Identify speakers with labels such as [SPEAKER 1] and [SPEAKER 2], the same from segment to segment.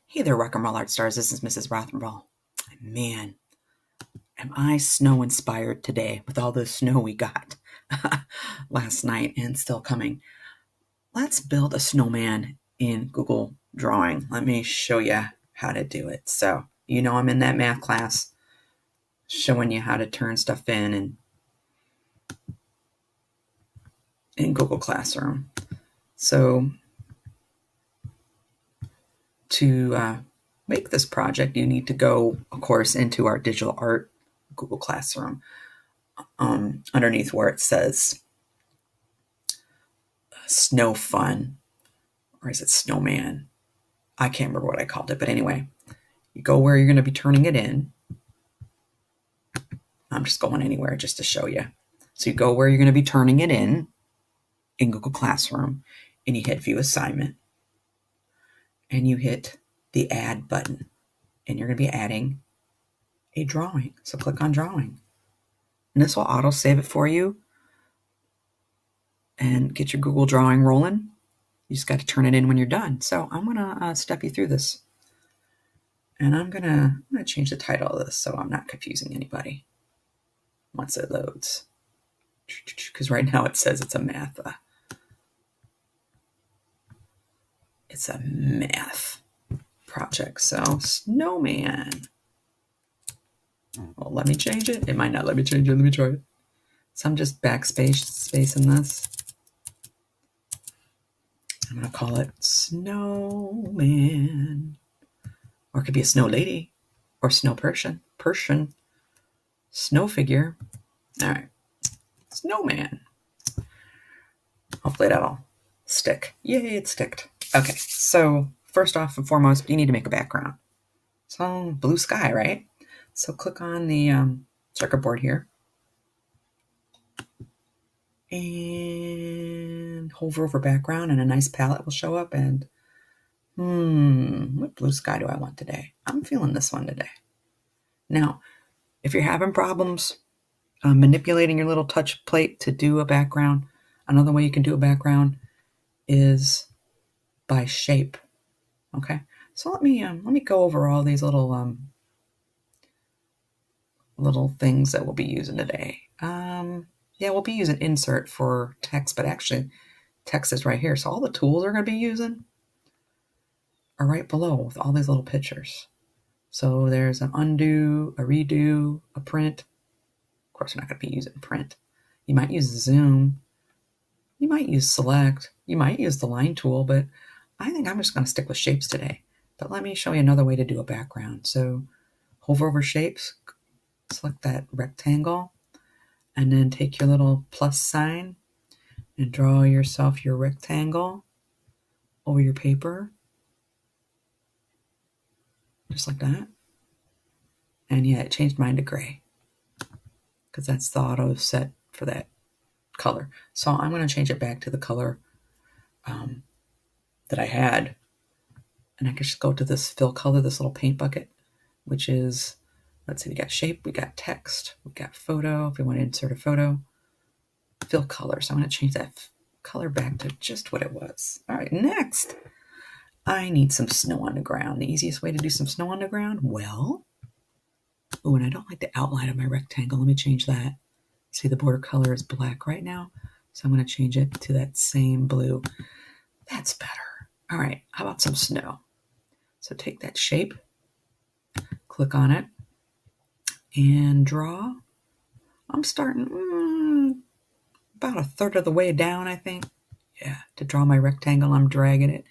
[SPEAKER 1] Hey there, Rock and Roll Art Stars. This is Mrs. Rothenball. Man, am I snow inspired today with all the snow we got last night and still coming. Let's build a snowman in Google Drawing. Let me show you how to do it. So, I'm in that math class showing you how to turn stuff in Google Classroom. So, to make this project, you need to go, of course, into our digital art Google Classroom. Underneath where it says Snow Fun, or is it Snowman? I can't remember what I called it, but anyway, you go where you're going to be turning it in. I'm just going anywhere just to show you. So you go where you're going to be turning it in Google Classroom, and you hit View Assignment, and you hit the Add button, and you're going to be adding a drawing. So click on Drawing, and this will auto save it for you and get your Google Drawing rolling. You just got to turn it in when you're done. So I'm going to step you through this. And I'm going to change the title of this so I'm not confusing anybody once it loads. Because right now it says it's a math. It's a math project. So Snowman. Well, let me change it. It might not let me change it. Let me try it. So I'm just spacing this. I'm going to call it Snowman. Or it could be a snow lady. Or snow Persian. Snow figure. All right. Snowman. Hopefully that'll stick. Yay, it sticked. Okay, so first off and foremost, you need to make a background. So blue sky, right? So click on the checkerboard here. And hover over background and a nice palette will show up. And what blue sky do I want today? I'm feeling this one today. Now, if you're having problems manipulating your little touch plate to do a background, another way you can do a background is by shape. Okay, so let me go over all these little things that we'll be using today. We'll be using insert for text, but actually text is right here. So all the tools we're going to be using are right below with all these little pictures. So there's an undo, a redo, a print. Of course, we're not going to be using print. You might use zoom. You might use select. You might use the line tool, but I think I'm just going to stick with shapes today. But let me show you another way to do a background. So hover over shapes, select that rectangle, and then take your little plus sign and draw yourself your rectangle over your paper. Just like that. And yeah, it changed mine to gray because that's the auto set for that color. So I'm going to change it back to the color that I had. And I can just go to this fill color, this little paint bucket, which is, let's see, we got shape, we got text, we got photo. If we want to insert a photo, fill color. So I'm going to change that color back to just what it was. All right, next, I need some snow on the ground. The easiest way to do some snow on the ground, well, and I don't like the outline of my rectangle. Let me change that. See, the border color is black right now. So I'm going to change it to that same blue. That's better. All right, how about some snow? So take that shape, click on it, and draw. I'm starting about a third of the way down, I think. Yeah, to draw my rectangle, I'm dragging it.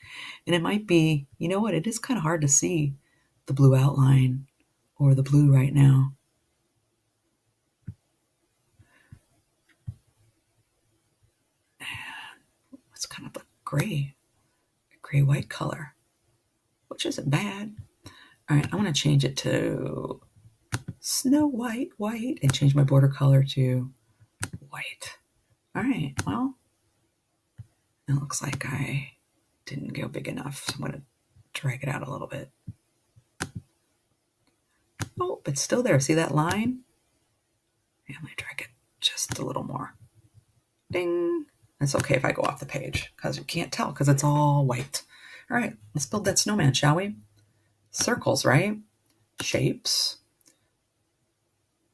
[SPEAKER 1] And it might be, you know what, it is kind of hard to see the blue outline or the blue right now. And it's kind of a gray-white color, which isn't bad. All right, I'm going to change it to snow white, and change my border color to white. All right, well, it looks like I didn't go big enough, so I'm going to drag it out a little bit. Oh, it's still there. See that line? Yeah, I'm going to drag it just a little more. Ding. It's okay if I go off the page because you can't tell because it's all white. All right, let's build that snowman, shall we? circles, right? Shapes,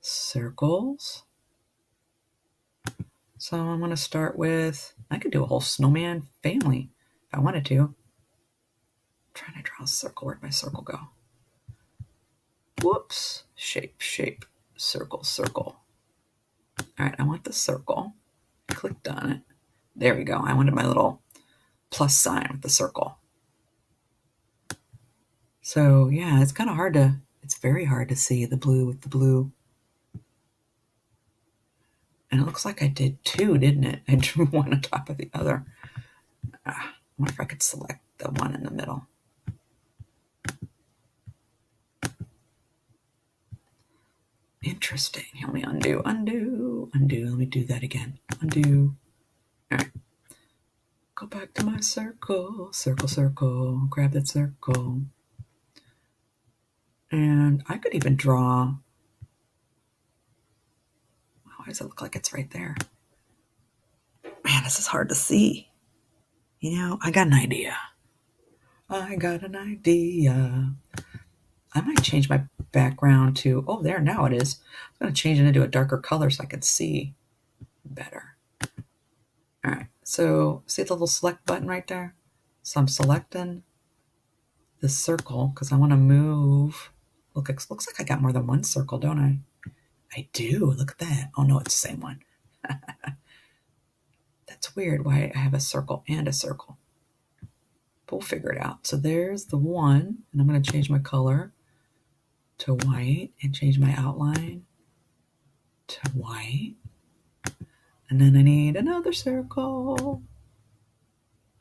[SPEAKER 1] circles. So I'm going to start with, I could do a whole snowman family if I wanted to. I'm trying to draw a circle. Where'd my circle go? Whoops. Shape, shape, circle, circle. All right, I want the circle. Clicked on it. There we go. I wanted my little plus sign with the circle. So yeah, it's kind of hard to, it's very hard to see the blue with the blue. And it looks like I did two, didn't it? I drew one on top of the other. I wonder if I could select the one in the middle. Interesting. Let me undo, undo, undo. Let me do that again. Undo. All right. Go back to my circle, circle, circle. Grab that circle. And I could even draw. Why does it look like it's right there? Man, this is hard to see. You know, I got an idea. I got an idea. I might change my background to, oh, there, now it is. I'm going to change it into a darker color so I can see better. All right, so see the little select button right there? So I'm selecting the circle because I want to move. Looks like I got more than one circle, don't I? I do. Look at that. Oh, no, it's the same one. That's weird why I have a circle and a circle. But we'll figure it out. So there's the one, and I'm going to change my color to white and change my outline to white. And then I need another circle,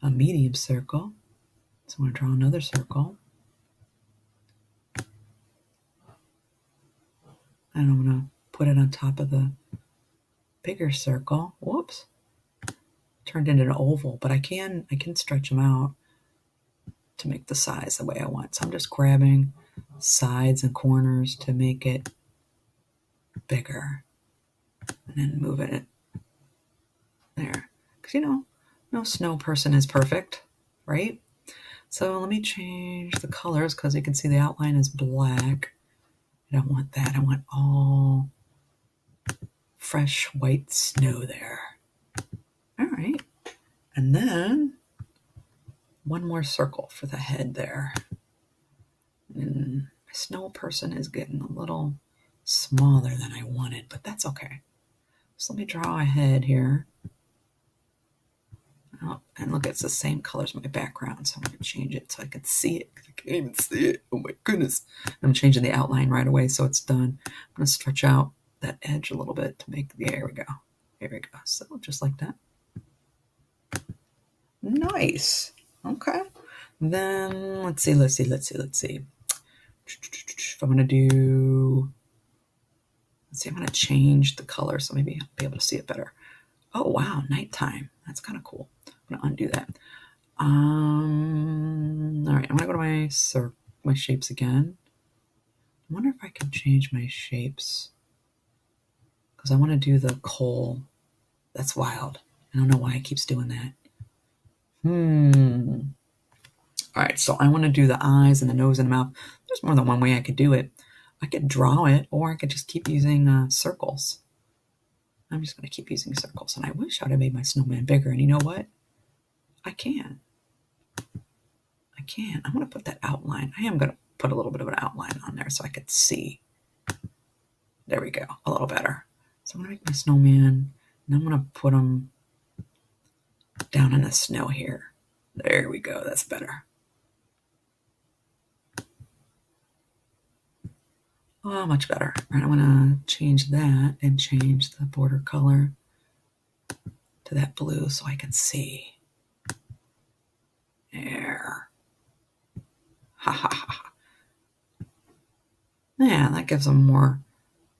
[SPEAKER 1] a medium circle. So I'm going to draw another circle. And I'm going to put it on top of the bigger circle. Whoops. Turned into an oval, but I can stretch them out to make the size the way I want. So I'm just grabbing sides and corners to make it bigger. And then moving it there. Because, you know, no snow person is perfect, right? So let me change the colors because you can see the outline is black. I don't want that. I want all fresh white snow there. All right. And then one more circle for the head there. And my snow person is getting a little smaller than I wanted, but that's okay. So let me draw a head here. Oh, and look, it's the same color as my background, so I'm going to change it so I can see it. I can't even see it. Oh my goodness. I'm changing the outline right away so it's done. I'm going to stretch out that edge a little bit to make, there we go. There we go. So just like that. Nice. Okay. Then let's see. If I'm going to do, let's see, I'm going to change the color so maybe I'll be able to see it better. Oh, wow, nighttime. That's kind of cool. I'm going to undo that. All right, I'm going to go to my shapes again. I wonder if I can change my shapes because I want to do the coal. That's wild. I don't know why it keeps doing that. All right, so I want to do the eyes and the nose and the mouth. There's more than one way I could do it. I could draw it, or I could just keep using circles. I'm just going to keep using circles. And I wish I would have made my snowman bigger. And you know what? I can. I'm going to put that outline. I am going to put a little bit of an outline on there so I could see. There we go. A little better. So I'm going to make my snowman. And I'm going to put him down in the snow here. There we go. That's better. Oh, much better. All right, I'm going to change that and change the border color to that blue so I can see. There. Ha ha ha. Yeah, that gives them more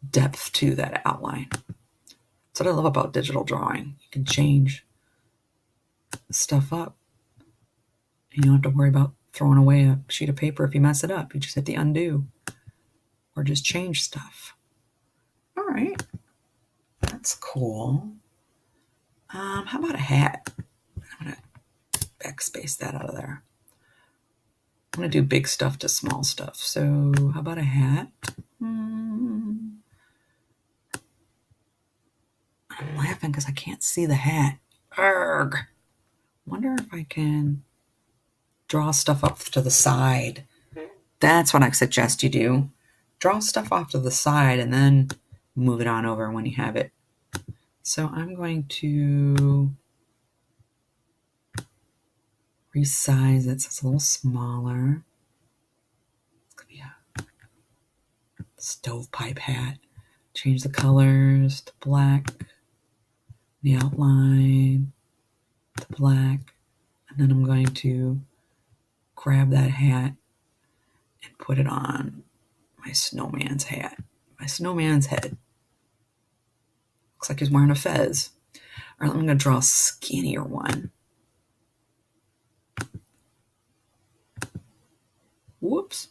[SPEAKER 1] depth to that outline. That's what I love about digital drawing. You can change stuff up. You don't have to worry about throwing away a sheet of paper if you mess it up. You just hit the undo. Or just change stuff. All right. That's cool. How about a hat? I'm going to backspace that out of there. I'm going to do big stuff to small stuff. So how about a hat? I'm laughing because I can't see the hat. Arrgh. Wonder if I can draw stuff up to the side. That's what I suggest you do. Draw stuff off to the side and then move it on over when you have it. So I'm going to resize it so it's a little smaller. It's going to be a stovepipe hat. Change the colors to black, the outline to black, and then I'm going to grab that hat and put it on my snowman's hat, my snowman's head. Looks like he's wearing a fez. All right, I'm going to draw a skinnier one. Whoops.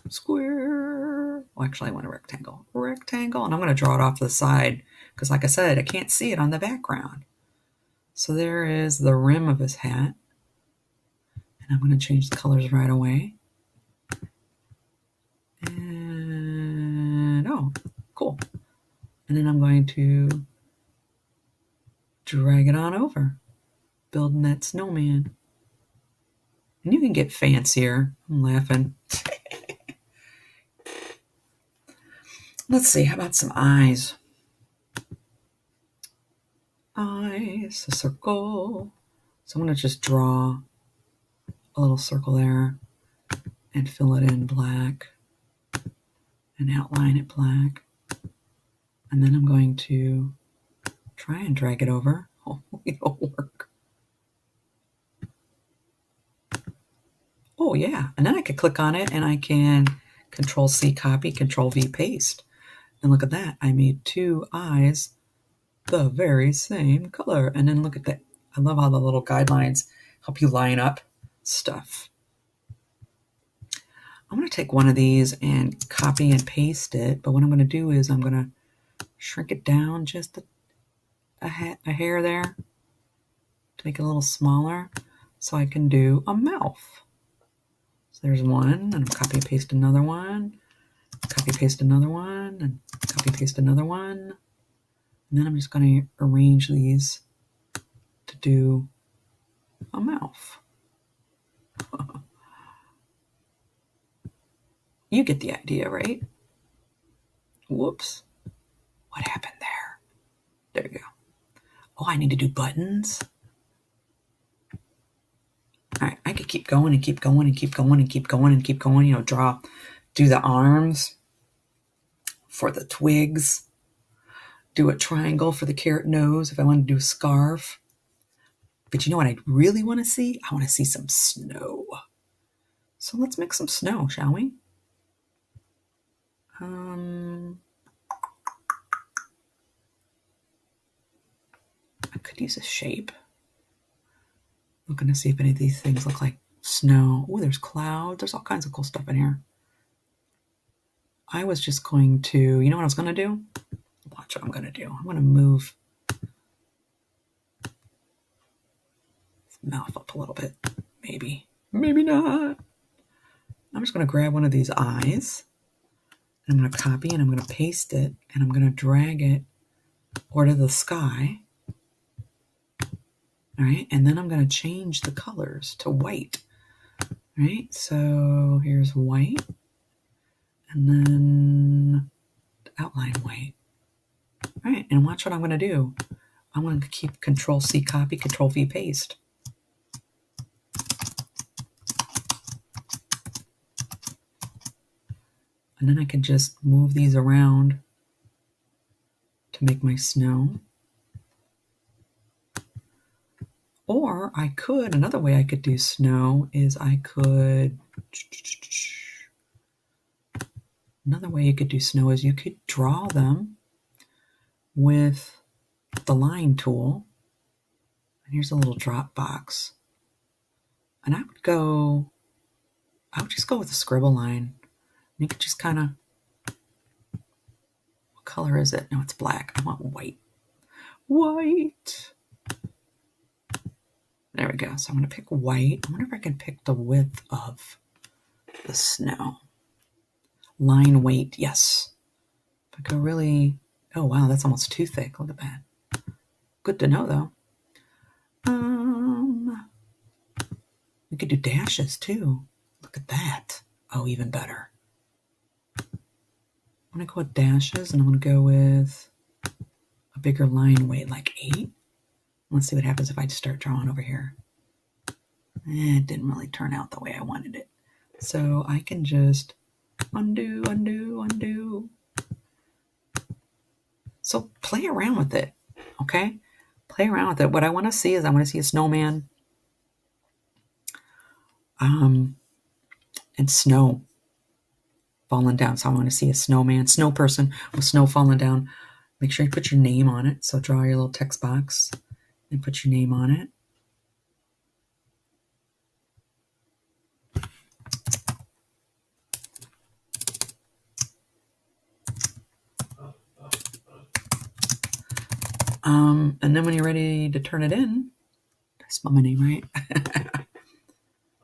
[SPEAKER 1] Square. Well, actually, I want a rectangle. Rectangle. And I'm going to draw it off to the side because, like I said, I can't see it on the background. So there is the rim of his hat. And I'm going to change the colors right away. And, oh, cool. And then I'm going to drag it on over, building that snowman. And you can get fancier. I'm laughing. Let's see, how about some eyes? Eyes, a circle. So I'm going to just draw a little circle there and fill it in black and outline it black. And then I'm going to try and drag it over. Oh, it'll work. Oh, yeah. And then I could click on it and I can Control-C copy, Control-V paste. And look at that. I made two eyes the very same color. And then look at that. I love how the little guidelines help you line up stuff. I'm going to take one of these and copy and paste it. But what I'm going to do is I'm going to shrink it down just a hair there to make it a little smaller so I can do a mouth. So there's one, and I'm copy and paste another one, copy paste another one, and copy paste another one. And then I'm just going to arrange these to do a mouth. You get the idea, right? Whoops. What happened there? There you go. Oh, I need to do buttons. All right, I could keep going and keep going and keep going and keep going and keep going, do the arms for the twigs, do a triangle for the carrot nose if I want to do a scarf. But you know what I really want to see? I want to see some snow. So let's make some snow, shall we? I could use a shape. Looking to see if any of these things look like snow. Oh, there's clouds. There's all kinds of cool stuff in here. I was just going to, you know what I was going to do? Watch what I'm going to do. I'm going to move his mouth up a little bit. Maybe. Maybe not. I'm just going to grab one of these eyes. And I'm going to copy and I'm going to paste it. And I'm going to drag it over to the sky. All right, and then I'm going to change the colors to white. All right, so here's white, and then outline white. All right, and watch what I'm going to do. I'm going to keep Control-C copy, Control-V paste. And then I can just move these around to make my snow. Or I could, another way I could do snow is another way you could do snow is you could draw them with the line tool. And here's a little drop box. And I would just go with a scribble line. You could just kind of, what color is it? No, it's black. I want white. White. There we go. So I'm going to pick white. I wonder if I can pick the width of the snow. Line weight, yes. If I go really, oh wow, that's almost too thick. Look at that. Good to know though. We could do dashes too. Look at that. Oh, even better. I'm going to go with dashes, and I'm going to go with a bigger line weight, like 8. Let's see what happens if I just start drawing over here. It didn't really turn out the way I wanted it. So I can just undo, undo, undo. So play around with it, okay? Play around with it. What I want to see is I want to see a snowman and snow falling down. So I want to see a snowman, snow person with snow falling down. Make sure you put your name on it. So draw your little text box and put your name on it. And then when you're ready to turn it in, I spell my name right.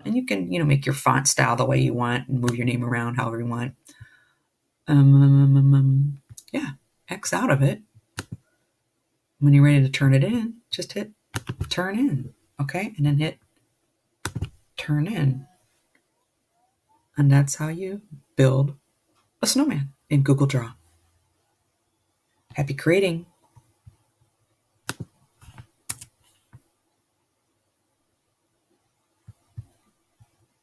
[SPEAKER 1] And you can, make your font style the way you want and move your name around however you want. Yeah, X out of it. When you're ready to turn it in, just hit turn in, okay? And then hit turn in. And that's how you build a snowman in Google Draw. Happy creating.